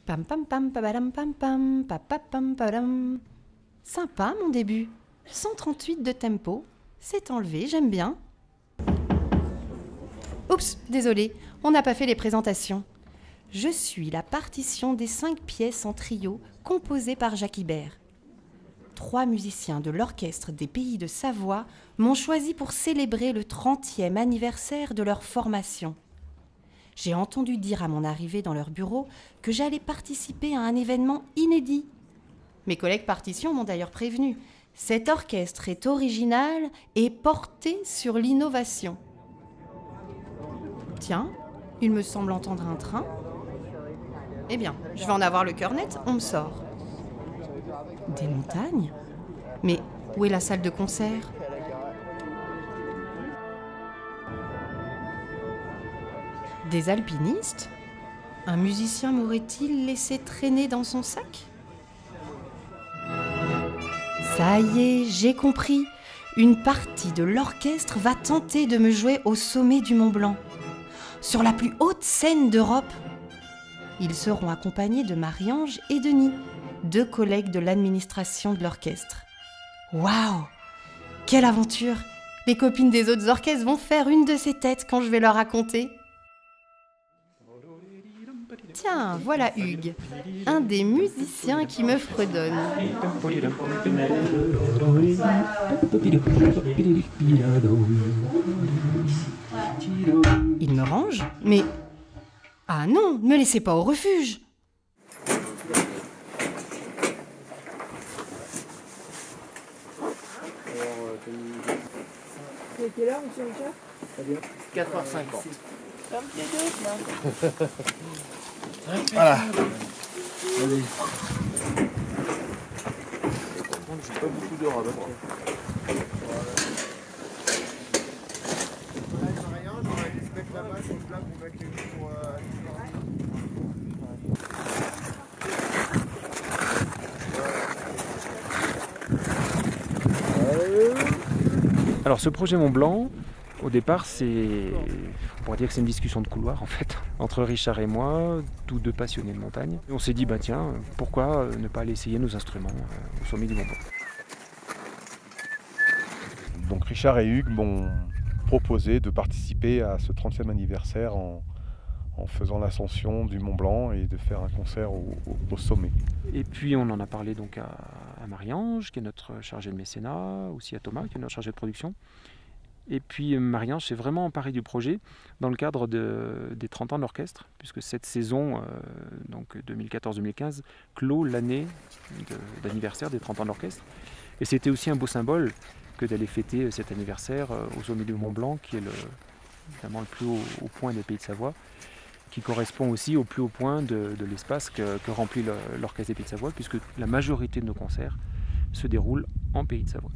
Pam pam pam pam pam pam pam pam. Sympa mon début. 138 de tempo. C'est enlevé, j'aime bien. Oups, désolé, on n'a pas fait les présentations. Je suis la partition des 5 pièces en trio composées par Jacques Ibert. 3 musiciens de l'orchestre des Pays de Savoie m'ont choisi pour célébrer le 30e anniversaire de leur formation. J'ai entendu dire à mon arrivée dans leur bureau que j'allais participer à un événement inédit. Mes collègues partitions m'ont d'ailleurs prévenu. Cet orchestre est original et porté sur l'innovation. Tiens, il me semble entendre un train. Eh bien, je vais en avoir le cœur net, on me sort. Des montagnes ? Mais où est la salle de concert ? Des alpinistes ? Un musicien m'aurait-il laissé traîner dans son sac ? Ça y est, j'ai compris. Une partie de l'orchestre va tenter de me jouer au sommet du Mont Blanc, sur la plus haute scène d'Europe. Ils seront accompagnés de Marie-Ange et Denis, 2 collègues de l'administration de l'orchestre. Waouh ! Quelle aventure ! Les copines des autres orchestres vont faire une de ces têtes quand je vais leur raconter. Tiens, voilà Hugues, un des musiciens qui me fredonne. Il me range, mais... Ah non, ne me laissez pas au refuge. C'est quelle heure, monsieur Richard? 4h50. Comme les deux, là. Voilà. Allez. J'ai pas beaucoup d'heures à battre. Alors ce projet Mont Blanc, au départ, on pourrait dire que c'est une discussion de couloir en fait, entre Richard et moi, tous 2 passionnés de montagne. Et on s'est dit, bah tiens, pourquoi ne pas aller essayer nos instruments au sommet du Mont Blanc. Donc Richard et Hugues m'ont proposé de participer à ce 30e anniversaire en faisant l'ascension du Mont Blanc et de faire un concert au sommet. Et puis on en a parlé donc à Marie-Ange, qui est notre chargée de mécénat, aussi à Thomas, qui est notre chargé de production. Et puis Marie-Ange s'est vraiment emparée du projet dans le cadre des 30 ans de l'orchestre, puisque cette saison, donc 2014-2015, clôt l'année d'anniversaire des 30 ans de l'orchestre. Et c'était aussi un beau symbole que d'aller fêter cet anniversaire au sommet du Mont Blanc, qui est évidemment le plus haut point des Pays de Savoie, qui correspond aussi au plus haut point de l'espace que remplit l'orchestre des Pays de Savoie, puisque la majorité de nos concerts se déroulent en Pays de Savoie.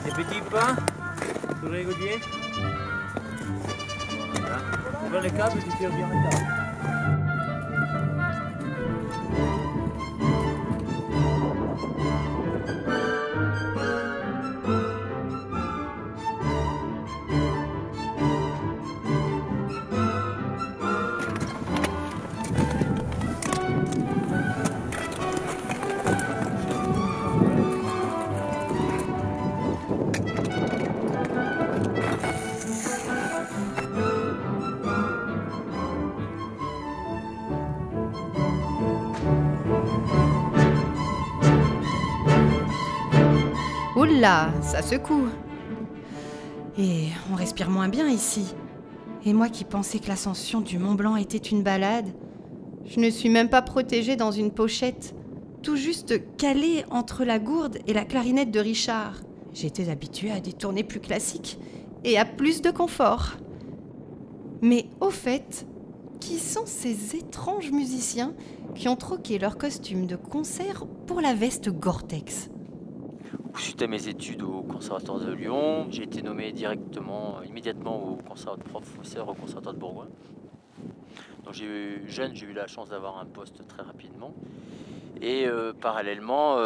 Des petits pains sur les gaudiers. Voilà. Ouvre les câbles, tu tires bien le câble. Oula, ça secoue. Et on respire moins bien ici. Et moi qui pensais que l'ascension du Mont Blanc était une balade, je ne suis même pas protégée dans une pochette, tout juste calée entre la gourde et la clarinette de Richard. J'étais habituée à des tournées plus classiques et à plus de confort. Mais au fait, qui sont ces étranges musiciens qui ont troqué leur costume de concert pour la veste Gore-Tex ? Suite à mes études au Conservatoire de Lyon, j'ai été nommé immédiatement au professeur au Conservatoire de Bourgoin. Donc jeune, j'ai eu la chance d'avoir un poste très rapidement. Et parallèlement,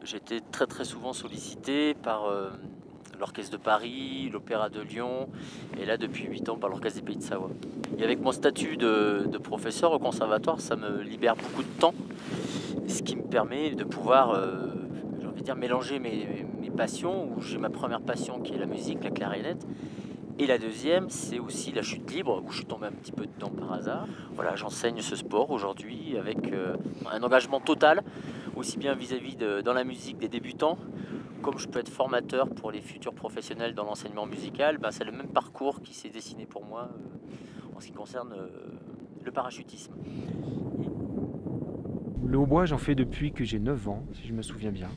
j'étais très souvent sollicité par l'Orchestre de Paris, l'Opéra de Lyon, et là depuis 8 ans par l'Orchestre des Pays de Savoie. Et avec mon statut de professeur au conservatoire, ça me libère beaucoup de temps, ce qui me permet de pouvoir mélanger mes passions, où j'ai ma première passion qui est la musique, la clarinette, et la deuxième c'est aussi la chute libre, où je suis tombé un petit peu dedans par hasard. Voilà, j'enseigne ce sport aujourd'hui avec un engagement total, aussi bien vis-à-vis dans la musique des débutants, comme je peux être formateur pour les futurs professionnels dans l'enseignement musical. C'est le même parcours qui s'est dessiné pour moi en ce qui concerne le parachutisme. Le hautbois, j'en fais depuis que j'ai 9 ans, si je me souviens bien.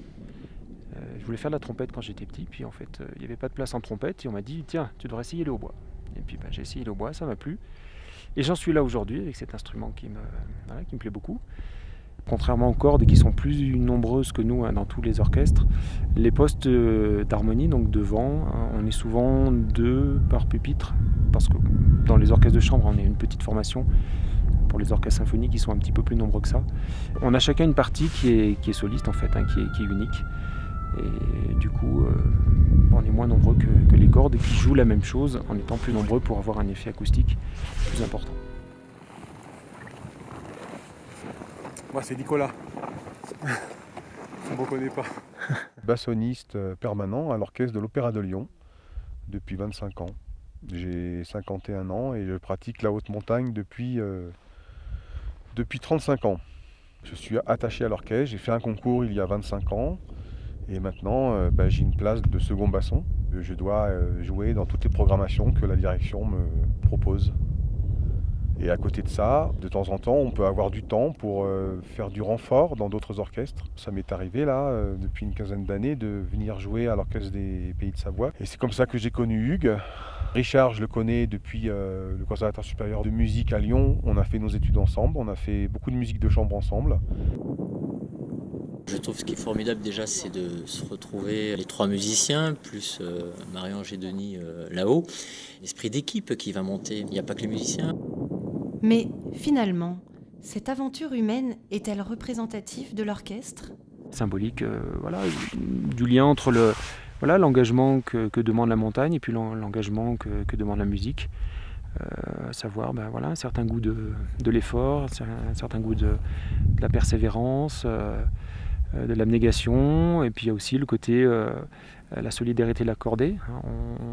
Je voulais faire de la trompette quand j'étais petit, puis en fait, il n'y avait pas de place en trompette, et on m'a dit, tiens, tu devrais essayer le hautbois. Et puis j'ai essayé le hautbois, ça m'a plu. Et j'en suis là aujourd'hui, avec cet instrument qui me plaît beaucoup. Contrairement aux cordes, qui sont plus nombreuses que nous dans tous les orchestres, les postes d'harmonie, donc devant, on est souvent 2 par pupitre, parce que dans les orchestres de chambre, on est une petite formation. Pour les orchestres symphoniques, ils sont un petit peu plus nombreux que ça. On a chacun une partie qui est soliste en fait, qui est unique. Et du coup, on est moins nombreux que les cordes qui jouent la même chose en étant plus nombreux pour avoir un effet acoustique plus important. Moi, c'est Nicolas. On ne me reconnaît pas. Bassoniste permanent à l'orchestre de l'Opéra de Lyon depuis 25 ans. J'ai 51 ans et je pratique la haute montagne depuis 35 ans. Je suis attaché à l'orchestre, j'ai fait un concours il y a 25 ans et maintenant j'ai une place de second basson. Je dois jouer dans toutes les programmations que la direction me propose. Et à côté de ça, de temps en temps, on peut avoir du temps pour faire du renfort dans d'autres orchestres. Ça m'est arrivé là, depuis une quinzaine d'années, de venir jouer à l'Orchestre des Pays de Savoie. Et c'est comme ça que j'ai connu Hugues. Richard, je le connais depuis le Conservatoire supérieur de musique à Lyon. On a fait nos études ensemble, on a fait beaucoup de musique de chambre ensemble. Je trouve ce qui est formidable déjà, c'est de se retrouver les 3 musiciens, plus Marie-Ange et Denis là-haut. L'esprit d'équipe qui va monter, il n'y a pas que les musiciens. Mais finalement, cette aventure humaine est-elle représentative de l'orchestre ? Symbolique, du lien entre l'engagement que demande la montagne et puis l'engagement que demande la musique. À savoir un certain goût de l'effort, un certain goût de la persévérance, de l'abnégation, et puis il y a aussi le côté la solidarité de la cordée.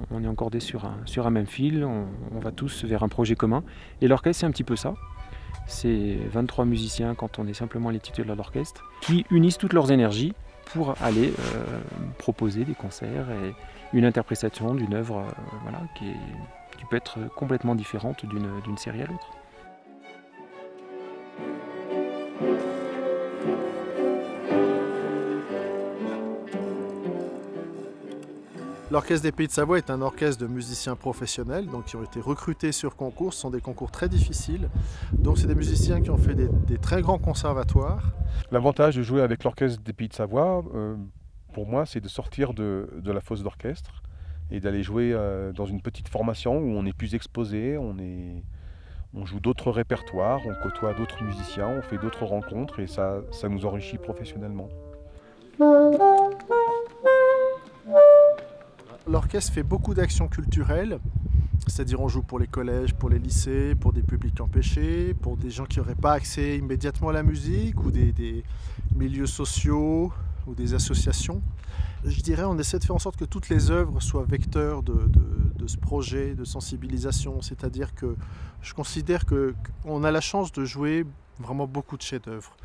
On est encordé sur un même fil, on va tous vers un projet commun. Et l'orchestre, c'est un petit peu ça. C'est 23 musiciens, quand on est simplement les titulaires de l'orchestre, qui unissent toutes leurs énergies pour aller proposer des concerts et une interprétation d'une œuvre qui peut être complètement différente d'une série à l'autre. L'Orchestre des Pays de Savoie est un orchestre de musiciens professionnels donc qui ont été recrutés sur concours. Ce sont des concours très difficiles. Donc c'est des musiciens qui ont fait des très grands conservatoires. L'avantage de jouer avec l'Orchestre des Pays de Savoie, pour moi, c'est de sortir de la fosse d'orchestre et d'aller jouer dans une petite formation où on est plus exposé, on joue d'autres répertoires, on côtoie d'autres musiciens, on fait d'autres rencontres et ça nous enrichit professionnellement. L'orchestre fait beaucoup d'actions culturelles, c'est-à-dire on joue pour les collèges, pour les lycées, pour des publics empêchés, pour des gens qui n'auraient pas accès immédiatement à la musique ou des milieux sociaux ou des associations. Je dirais on essaie de faire en sorte que toutes les œuvres soient vecteurs de ce projet de sensibilisation, c'est-à-dire que je considère qu'on a la chance de jouer vraiment beaucoup de chefs-d'œuvre.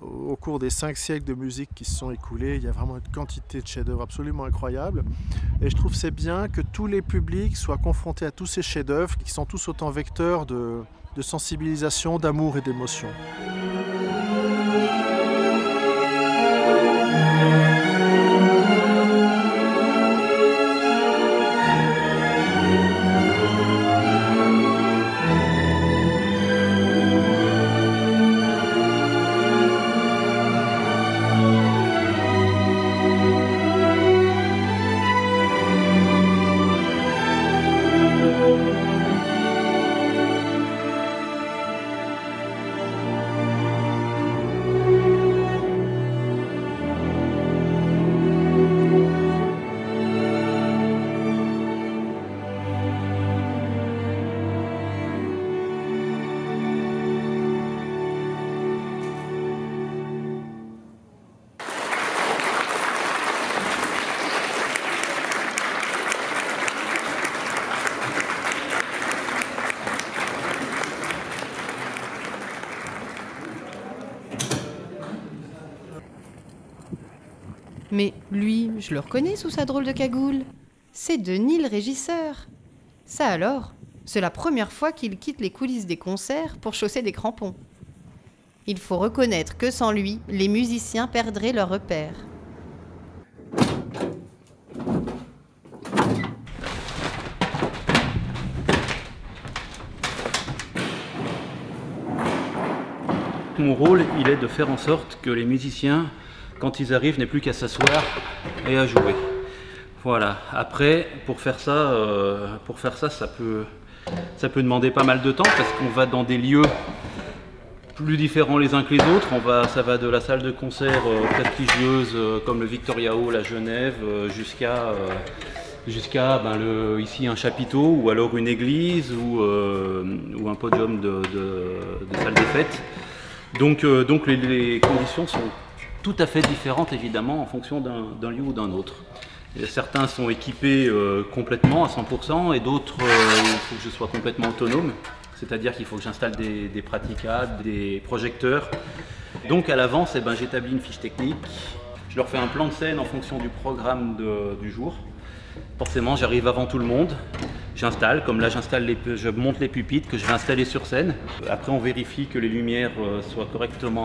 Au cours des 5 siècles de musique qui se sont écoulés, il y a vraiment une quantité de chefs-d'œuvre absolument incroyable. Et je trouve que c'est bien que tous les publics soient confrontés à tous ces chefs-d'œuvre qui sont tous autant vecteurs de sensibilisation, d'amour et d'émotion. Mais lui, je le reconnais sous sa drôle de cagoule. C'est Denis le régisseur. Ça alors, c'est la première fois qu'il quitte les coulisses des concerts pour chausser des crampons. Il faut reconnaître que sans lui, les musiciens perdraient leur repère. Mon rôle, il est de faire en sorte que les musiciens, quand ils arrivent, n'aient plus qu'à s'asseoir et à jouer. Voilà. Après, pour faire ça, ça peut demander pas mal de temps parce qu'on va dans des lieux plus différents les uns que les autres. Ça va de la salle de concert prestigieuse comme le Victoria Hall à Genève jusqu'à ici un chapiteau ou alors une église ou un podium de salle des fêtes. Donc les conditions sont tout à fait différentes évidemment en fonction d'un lieu ou d'un autre. Et certains sont équipés complètement à 100% et d'autres il faut que je sois complètement autonome. C'est-à-dire qu'il faut que j'installe des praticables, des projecteurs. Donc à l'avance, j'établis une fiche technique. Je leur fais un plan de scène en fonction du programme du jour. Forcément, j'arrive avant tout le monde. J'installe, comme là je monte les pupitres que je vais installer sur scène. Après on vérifie que les lumières soient correctement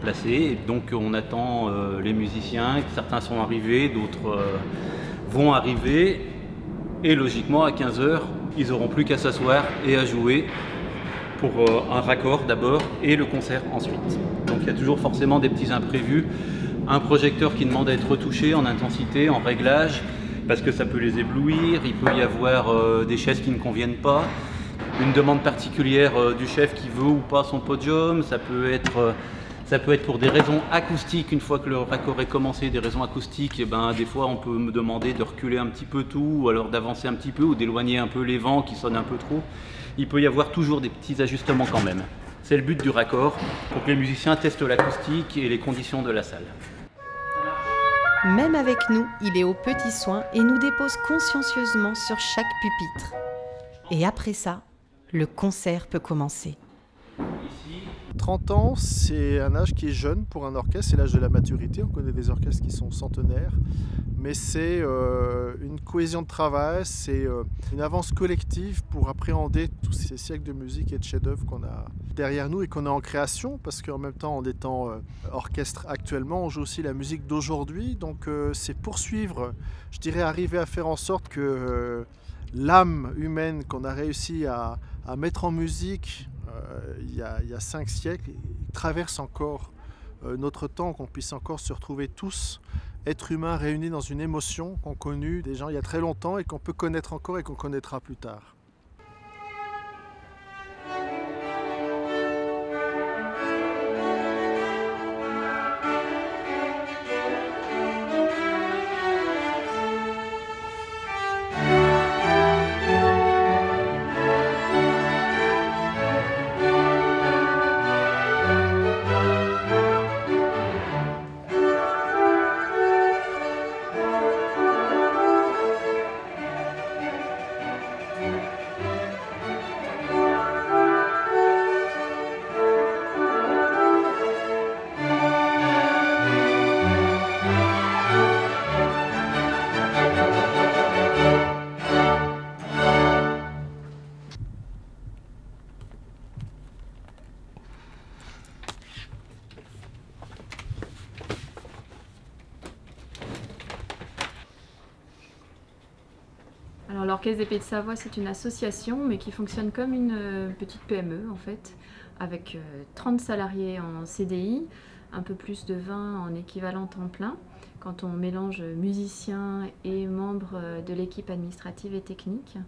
placées. Et donc on attend les musiciens, certains sont arrivés, d'autres vont arriver. Et logiquement à 15h, ils n'auront plus qu'à s'asseoir et à jouer pour un raccord d'abord et le concert ensuite. Donc il y a toujours forcément des petits imprévus. Un projecteur qui demande à être retouché en intensité, en réglage, parce que ça peut les éblouir, il peut y avoir des chaises qui ne conviennent pas, une demande particulière du chef qui veut ou pas son podium, ça peut être pour des raisons acoustiques, une fois que le raccord est commencé, des raisons acoustiques, des fois on peut me demander de reculer un petit peu tout, ou alors d'avancer un petit peu, ou d'éloigner un peu les vents qui sonnent un peu trop. Il peut y avoir toujours des petits ajustements quand même. C'est le but du raccord, pour que les musiciens testent l'acoustique et les conditions de la salle. Même avec nous, il est aux petits soins et nous dépose consciencieusement sur chaque pupitre. Et après ça, le concert peut commencer. 30 ans, c'est un âge qui est jeune pour un orchestre, c'est l'âge de la maturité. On connaît des orchestres qui sont centenaires, mais c'est une cohésion de travail, c'est une avance collective pour appréhender tous ces siècles de musique et de chefs-d'œuvre qu'on a derrière nous et qu'on a en création, parce qu'en même temps, en étant orchestre actuellement, on joue aussi la musique d'aujourd'hui. Donc c'est poursuivre, je dirais, arriver à faire en sorte que l'âme humaine qu'on a réussi à mettre en musique il y a 5 siècles, traverse encore notre temps, qu'on puisse encore se retrouver tous, êtres humains réunis dans une émotion qu'ont connue des gens il y a très longtemps et qu'on peut connaître encore et qu'on connaîtra plus tard. Alors l'Orchestre des Pays de Savoie, c'est une association, mais qui fonctionne comme une petite PME en fait, avec 30 salariés en CDI, un peu plus de 20 en équivalent temps plein, quand on mélange musiciens et membres de l'équipe administrative et technique.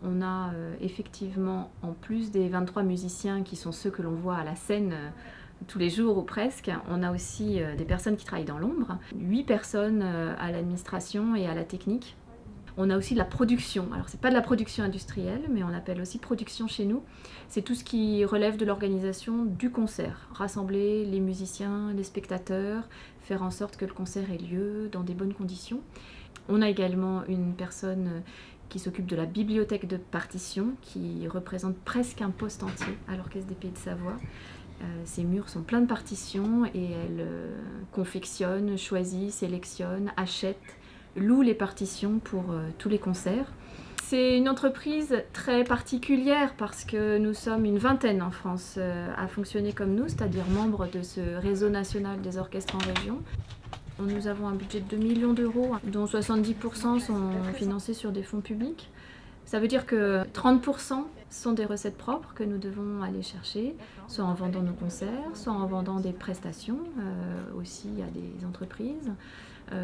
On a effectivement, en plus des 23 musiciens qui sont ceux que l'on voit à la scène tous les jours ou presque, on a aussi des personnes qui travaillent dans l'ombre, 8 personnes à l'administration et à la technique. On a aussi de la production. Alors c'est pas de la production industrielle, mais on appelle aussi production chez nous. C'est tout ce qui relève de l'organisation du concert. Rassembler les musiciens, les spectateurs, faire en sorte que le concert ait lieu dans des bonnes conditions. On a également une personne qui s'occupe de la bibliothèque de partition, qui représente presque un poste entier à l'Orchestre des Pays de Savoie. Ces murs sont pleins de partitions et elle confectionne, choisit, sélectionne, achète, loue les partitions pour tous les concerts. C'est une entreprise très particulière parce que nous sommes une vingtaine en France à fonctionner comme nous, c'est-à-dire membres de ce réseau national des orchestres en région. Nous avons un budget de 2 millions d'euros, dont 70% sont financés sur des fonds publics. Ça veut dire que 30% sont des recettes propres que nous devons aller chercher, soit en vendant nos concerts, soit en vendant des prestations aussi à des entreprises,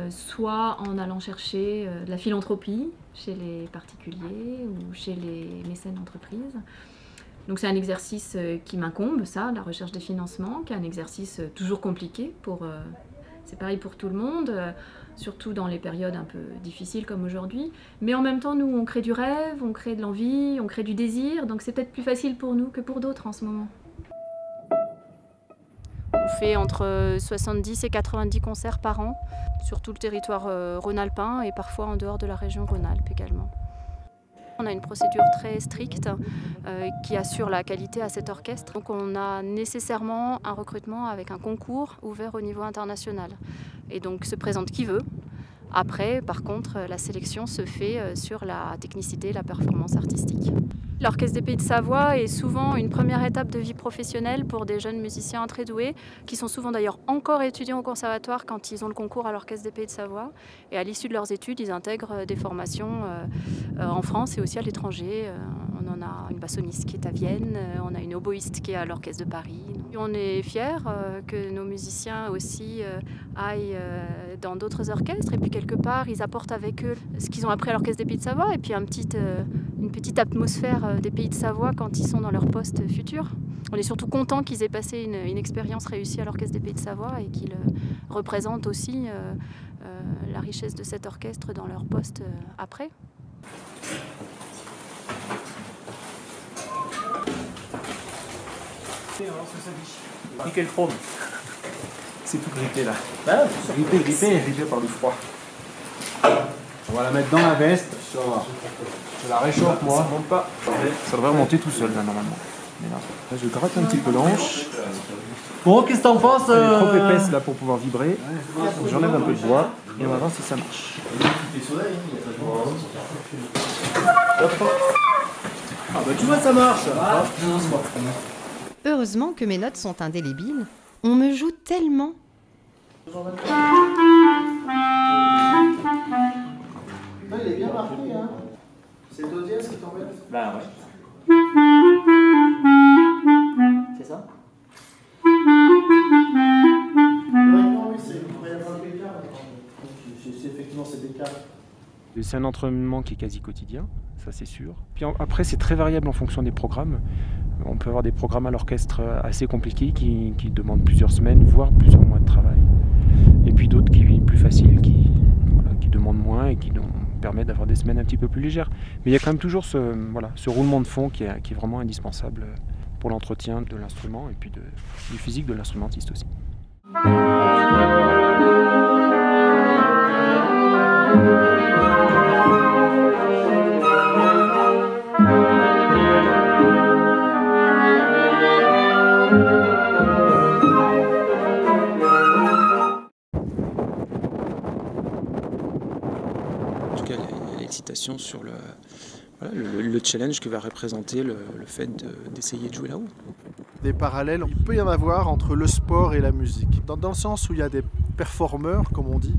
soit en allant chercher de la philanthropie chez les particuliers ou chez les mécènes d'entreprise. Donc c'est un exercice qui m'incombe, ça, la recherche des financements, qui est un exercice toujours compliqué pour... c'est pareil pour tout le monde, surtout dans les périodes un peu difficiles comme aujourd'hui. Mais en même temps, nous, on crée du rêve, on crée de l'envie, on crée du désir, donc c'est peut-être plus facile pour nous que pour d'autres en ce moment. On fait entre 70 et 90 concerts par an, sur tout le territoire rhône-alpin et parfois en dehors de la région Rhône-Alpes également. On a une procédure très stricte qui assure la qualité à cet orchestre. Donc on a nécessairement un recrutement avec un concours ouvert au niveau international. Et donc se présente qui veut. Après, par contre, la sélection se fait sur la technicité, la performance artistique. L'Orchestre des Pays de Savoie est souvent une première étape de vie professionnelle pour des jeunes musiciens très doués, qui sont souvent d'ailleurs encore étudiants au conservatoire quand ils ont le concours à l'Orchestre des Pays de Savoie. Et à l'issue de leurs études, ils intègrent des formations en France et aussi à l'étranger. On en a une bassoniste qui est à Vienne, on a une oboïste qui est à l'Orchestre de Paris. On est fiers que nos musiciens aussi aillent dans d'autres orchestres et puis quelque part ils apportent avec eux ce qu'ils ont appris à l'Orchestre des Pays de Savoie et puis une petite atmosphère des Pays de Savoie quand ils sont dans leur poste futur. On est surtout content qu'ils aient passé une expérience réussie à l'Orchestre des Pays de Savoie et qu'ils représentent aussi la richesse de cet orchestre dans leur poste après. Nickel chrome. C'est tout grippé là. Ah, grippé par le froid. On va la mettre dans la veste. Je la réchauffe moi. Ça monte pas. Ça devrait remonter tout seul là normalement. Mais là je gratte un petit peu l'anche. Bon, qu'est-ce que t'en penses? Elle est trop épaisse là pour pouvoir vibrer. J'enlève un peu de bois et on va voir si ça marche. Ah bah tu vois ça marche. Heureusement que mes notes sont indélébiles. On me joue tellement. Là, il est bien marqué, hein. C'est Do dièse qui t'embête? Bah ouais. C'est ça? Non, oui, c'est effectivement c'est des cas. C'est un entraînement qui est quasi quotidien, ça c'est sûr. Puis après c'est très variable en fonction des programmes. On peut avoir des programmes à l'orchestre assez compliqués qui demandent plusieurs semaines, voire plusieurs mois de travail. Et puis d'autres qui sont plus faciles, qui demandent moins et qui nous permettent d'avoir des semaines un petit peu plus légères. Mais il y a quand même toujours ce roulement de fond qui est vraiment indispensable pour l'entretien de l'instrument et puis du physique de l'instrumentiste aussi. L'excitation sur le challenge que va représenter le fait d'essayer de jouer là-haut. Des parallèles, il peut y en avoir entre le sport et la musique. Dans le sens où il y a des performeurs, comme on dit,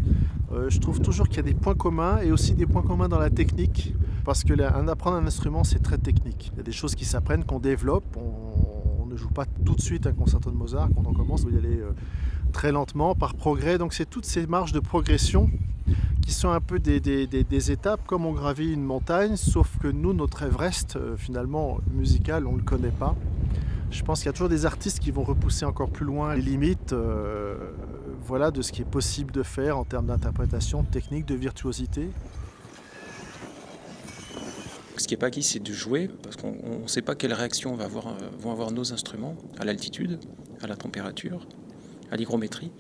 je trouve toujours qu'il y a des points communs et aussi des points communs dans la technique. Parce que apprendre un instrument, c'est très technique. Il y a des choses qui s'apprennent, qu'on développe. On ne joue pas tout de suite un concerto de Mozart. Quand on commence, il faut y aller très lentement, par progrès. Donc c'est toutes ces marges de progression qui sont un peu des étapes comme on gravit une montagne, sauf que nous, notre Everest, finalement, musical, on ne le connaît pas. Je pense qu'il y a toujours des artistes qui vont repousser encore plus loin les limites voilà, de ce qui est possible de faire en termes d'interprétation, de technique, de virtuosité. Ce qui n'est pas acquis, c'est de jouer, parce qu'on ne sait pas quelle réaction vont avoir nos instruments à l'altitude, à la température, à l'hygrométrie.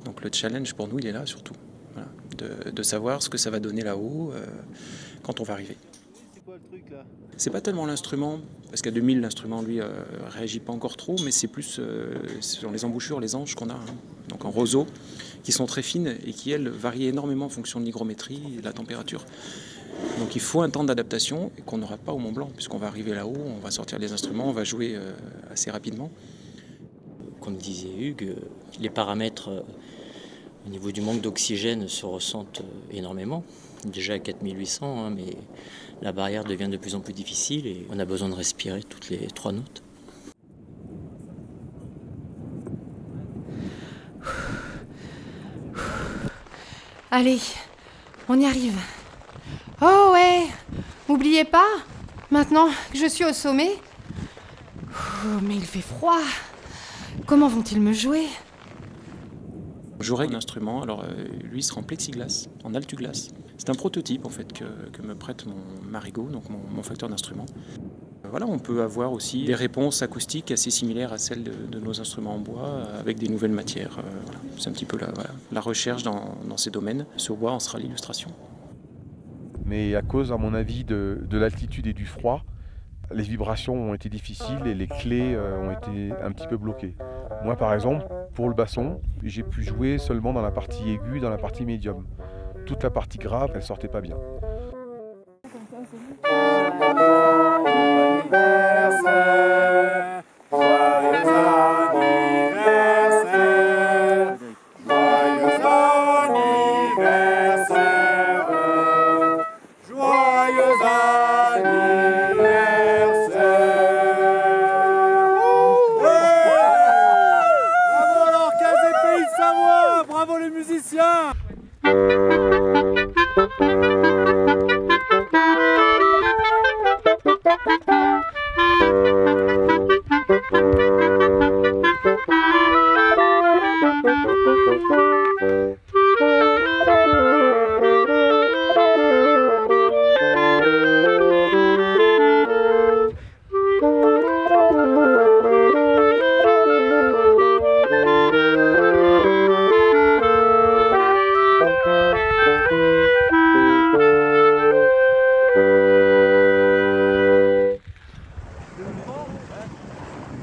Donc le challenge pour nous, il est là surtout. Voilà, de savoir ce que ça va donner là-haut quand on va arriver. C'est quoi le truc là ? C'est pas tellement l'instrument, parce qu'à 2000 l'instrument lui réagit pas encore trop, mais c'est plus sur les embouchures, les anches qu'on a, hein, donc en roseau, qui sont très fines et qui elles varient énormément en fonction de l'hygrométrie et de la température. Donc il faut un temps d'adaptation qu'on n'aura pas au Mont Blanc, puisqu'on va arriver là-haut, on va sortir les instruments, on va jouer assez rapidement. Comme disait Hugues, les paramètres au niveau du manque d'oxygène se ressentent énormément. Déjà à 4800, hein, mais la barrière devient de plus en plus difficile et on a besoin de respirer toutes les 3 notes. Allez, on y arrive. Oh ouais, n'oubliez pas, maintenant que je suis au sommet. Oh, mais il fait froid. Comment vont-ils me jouer? J'aurai un instrument, alors lui sera en plexiglas, en altuglas. C'est un prototype en fait que me prête mon Marigot, donc mon facteur d'instrument. Voilà, on peut avoir aussi des réponses acoustiques assez similaires à celles de nos instruments en bois avec des nouvelles matières. Voilà. C'est un petit peu la recherche dans ces domaines. Sur bois en sera l'illustration. Mais à cause, à mon avis, de l'altitude et du froid, les vibrations ont été difficiles et les clés ont été un petit peu bloquées. Moi, par exemple, pour le basson, j'ai pu jouer seulement dans la partie aiguë, dans la partie médium. Toute la partie grave, elle sortait pas bien. Bravo les musiciens!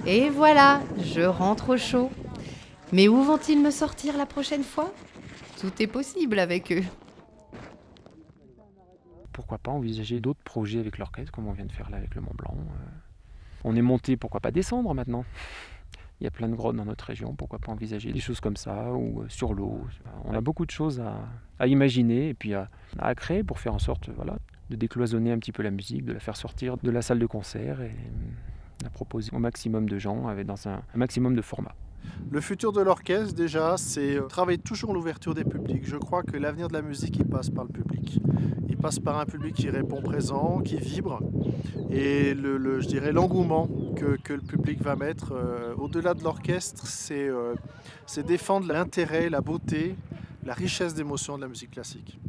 Et voilà, je rentre au chaud. Mais où vont-ils me sortir la prochaine fois? Tout est possible avec eux. Pourquoi pas envisager d'autres projets avec l'orchestre, comme on vient de faire là avec le Mont Blanc. On est monté, pourquoi pas descendre maintenant? Il y a plein de grottes dans notre région, pourquoi pas envisager des choses comme ça, ou sur l'eau. On a beaucoup de choses à imaginer et puis à créer pour faire en sorte de décloisonner un petit peu la musique, de la faire sortir de la salle de concert et la proposer au maximum de gens dans un maximum de formats. Le futur de l'orchestre, déjà, c'est travailler toujours l'ouverture des publics. Je crois que l'avenir de la musique, il passe par le public. Il passe par un public qui répond présent, qui vibre. Et je dirais l'engouement que le public va mettre au-delà de l'orchestre, c'est défendre l'intérêt, la beauté, la richesse d'émotions de la musique classique.